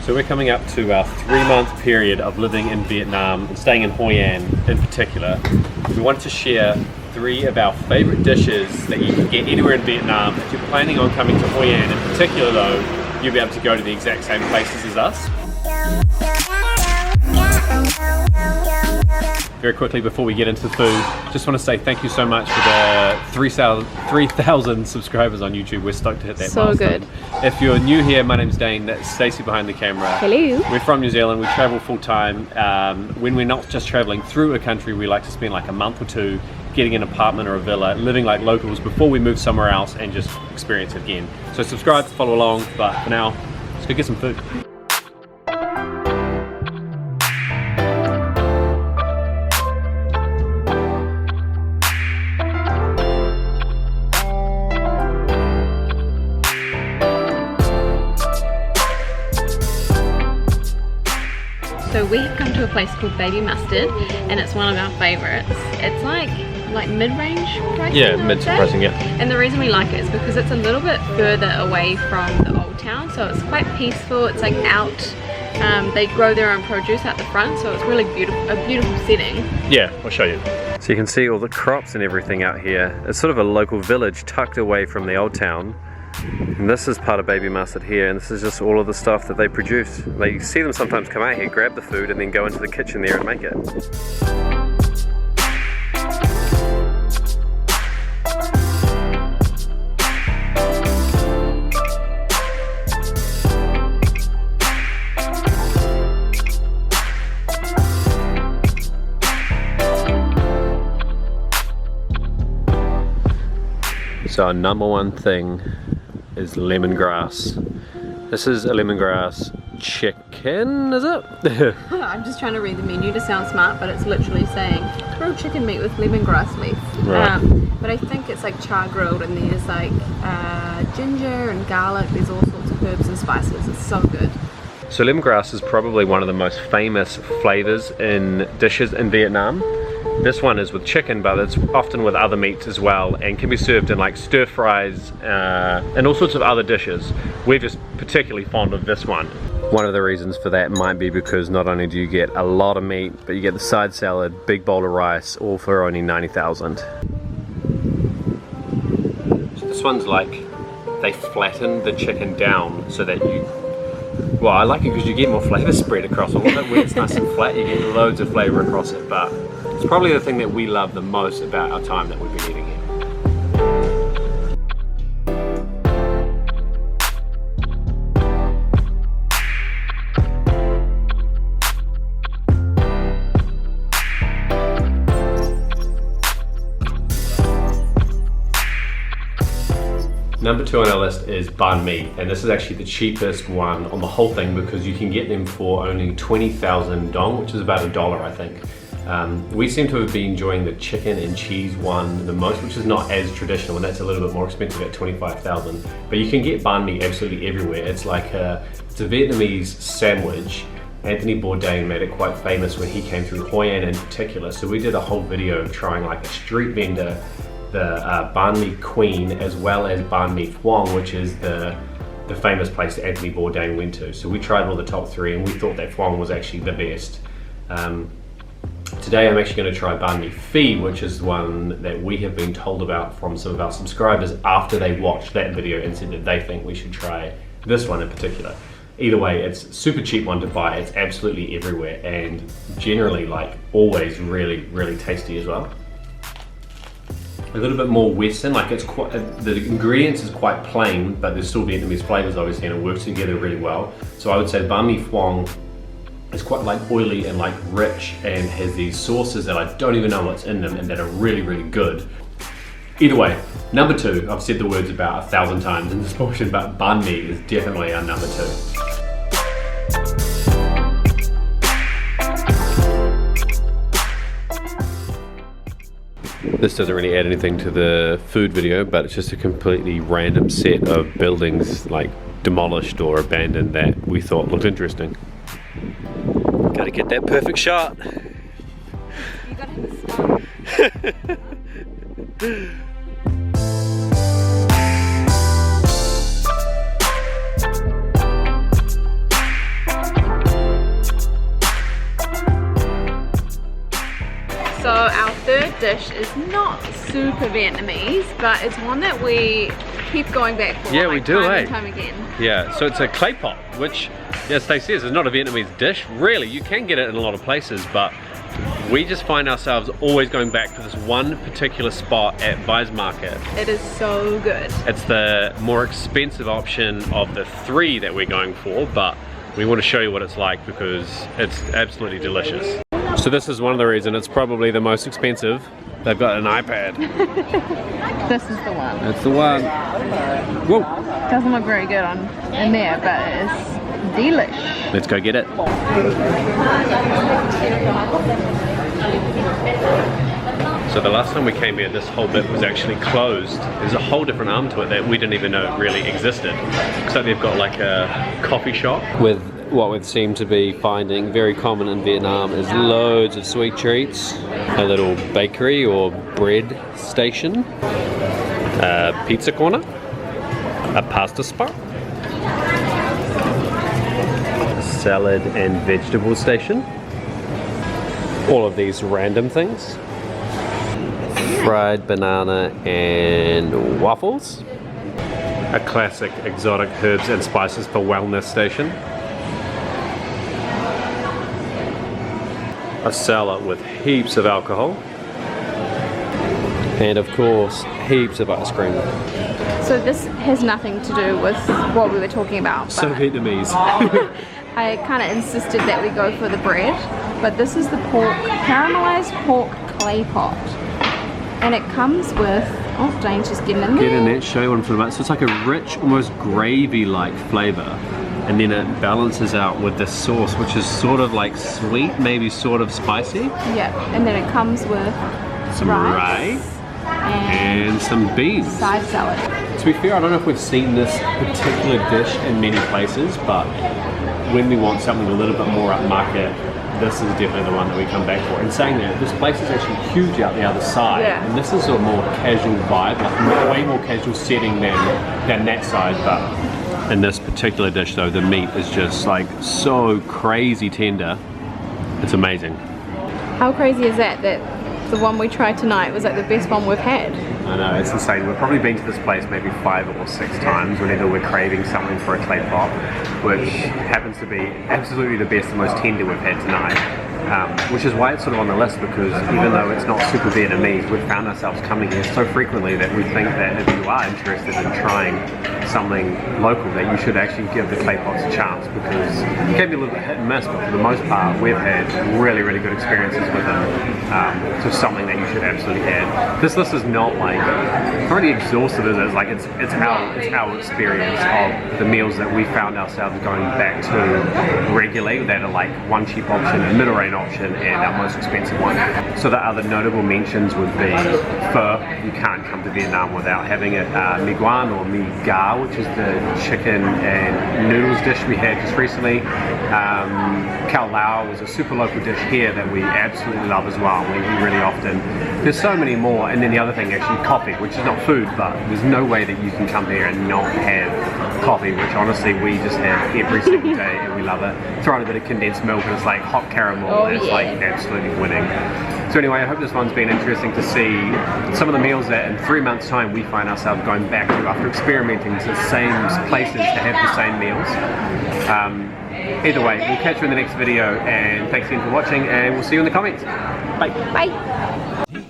So we're coming up to our 3-month period of living in Vietnam and staying in Hoi An in particular. We wanted to share 3 of our favorite dishes that you can get anywhere in Vietnam. If you're planning on coming to Hoi An in particular though, you'll be able to go to the exact same places as us. Very quickly before we get into the food, just want to say thank you so much for the 3,000 subscribers on YouTube. We're stoked to hit that milestone. So good. If you're new here, my name's Dane, that's Stacey behind the camera. Hello. We're from New Zealand, we travel full time. When we're not just traveling through a country, we like to spend like a month or 2 getting an apartment or a villa, living like locals before we move somewhere else and just experience it again. So subscribe, follow along, but for now, let's go get some food. So we have come to a place called Baby Mustard, and it's one of our favorites. It's like mid-range pricing. Yeah, mid-pricing, yeah. And the reason we like it is because it's a little bit further away from the old town, so it's quite peaceful. It's like out. They grow their own produce out the front, so it's really beautiful, a beautiful setting. Yeah, I'll show you. So you can see all the crops and everything out here. It's sort of a local village tucked away from the old town. And this is part of Baby Mustard here, and this is just all of the stuff that they produce. You see them sometimes come out here, grab the food, and then go into the kitchen there and make it. So our number one thing is lemongrass. This is a lemongrass chicken, is it? I'm just trying to read the menu to sound smart, but it's literally saying grilled chicken meat with lemongrass leaf. Right. But I think it's like char grilled, and there's like ginger and garlic. There's all sorts of herbs and spices. It's so good. So lemongrass is probably one of the most famous flavors in dishes in Vietnam. This one is with chicken, but it's often with other meats as well, and can be served in like stir fries and all sorts of other dishes. We're just particularly fond of this one. One of the reasons for that might be because not only do you get a lot of meat, but you get the side salad, big bowl of rice, all for only 90,000. So this one's like, they flatten the chicken down so that you, well, I like it because you get more flavour spread across all of it. When it's nice and flat, you get loads of flavour across it, but it's probably the thing that we love the most about our time that we've been eating here. Number 2 on our list is Banh Mi, and this is actually the cheapest one on the whole thing because you can get them for only 20,000 dong, which is about $1, I think. We seem to have been enjoying the chicken and cheese one the most, which is not as traditional, and that's a little bit more expensive at 25,000. But you can get banh mi absolutely everywhere. It's like it's a Vietnamese sandwich. Anthony Bourdain made it quite famous when he came through Hoi An in particular. So we did a whole video of trying like a street vendor, the Banh Mi Queen, as well as Banh Mi Phuong, which is the famous place that Anthony Bourdain went to. So we tried all the top 3, and we thought that Phuong was actually the best. Today I'm actually going to try Banh Mi Phi, which is one that we have been told about from some of our subscribers after they watched that video and said that they think we should try this one in particular. Either way, it's a super cheap one to buy, it's absolutely everywhere, and generally, like, always really, really tasty as well. A little bit more Western, like it's quite, the ingredients is quite plain, but there's still Vietnamese flavors obviously, and it works together really well. So I would say Banh Mi Phuong is quite like oily and like rich, and has these sauces that I don't even know what's in them and that are really, really good. Either way, number 2, I've said the words about 1,000 times in this portion, but Banh Mi is definitely our number 2. This doesn't really add anything to the food video, but it's just a completely random set of buildings like demolished or abandoned that we thought looked interesting. Gotta get that perfect shot. You gotta hit the spot. dish is not super Vietnamese, but it's one that we keep going back for. Yeah, like, we do, time eh? and time again. Yeah, so it's a Claypot, which, yeah, Stacey says, is not a Vietnamese dish. Really, you can get it in a lot of places, but we just find ourselves always going back to this one particular spot at Vys Market. It is so good. It's the more expensive option of the 3 that we're going for, but we want to show you what it's like because it's absolutely delicious. So this is one of the reasons it's probably the most expensive. They've got an iPad. This is the one. That's the one. Whoa. Doesn't look very good in there, but it's delish. Let's go get it. So the last time we came here, this whole bit was actually closed. There's a whole different arm to it that we didn't even know really existed. So they've got like a coffee shop with what we seem to be finding very common in Vietnam is loads of sweet treats, a little bakery or bread station, a pizza corner, a pasta spot, a salad and vegetable station, all of these random things, fried banana and waffles, a classic exotic herbs and spices for wellness station, a cellar with heaps of alcohol, and of course heaps of ice cream. So this has nothing to do with what we were talking about. So but Vietnamese. I kind of insisted that we go for the bread, but this is the caramelized pork Claypot, and it comes with, oh, Jane's just getting in there. Get in there, show you what I'm talking about. So it's like a rich, almost gravy-like flavor, and then it balances out with this sauce, which is sort of like sweet, maybe sort of spicy. Yeah, and then it comes with Some rice and some beans. Side salad. To be fair, I don't know if we've seen this particular dish in many places, but when we want something a little bit more upmarket, this is definitely the one that we come back for. And saying that, this place is actually huge out the other side, yeah. And this is a more casual vibe, like way more casual setting than that side. But in this particular dish though, the meat is just like so crazy tender. It's amazing. How crazy is that the one we tried tonight was like the best one we've had? I know, it's insane. We've probably been to this place maybe 5 or 6 times whenever we're craving something for a Claypot, which happens to be absolutely the best and most tender we've had tonight. Which is why it's sort of on the list, because even though it's not super Vietnamese, we've found ourselves coming here so frequently that we think that if you are interested in trying something local, that you should actually give the Claypots a chance, because it can be a little bit hit and miss, but for the most part we've had really, really good experiences with them. So something that you should absolutely add. This list is not like, it's not really exhaustive, is it? It's like it's our experience of the meals that we found ourselves going back to regularly that are like one cheap option, a middle range option, and our most expensive one. So the other notable mentions would be pho. You can't come to Vietnam without having it. Mi Guan or Mi Ga, which is the chicken and noodles dish we had just recently. Khao Lao was a super local dish here that we absolutely love as well. We eat really often. There's so many more. And then the other thing, actually, coffee, which is not food, but there's no way that you can come here and not have coffee, which honestly we just have every single day and we love it. Throw in a bit of condensed milk and it's like hot caramel, and it's like absolutely winning. So anyway, I hope this one's been interesting to see some of the meals that in 3 months time we find ourselves going back to after experimenting to the same places to have the same meals. Either way, we'll catch you in the next video, and thanks again for watching, and we'll see you in the comments. Bye. Bye.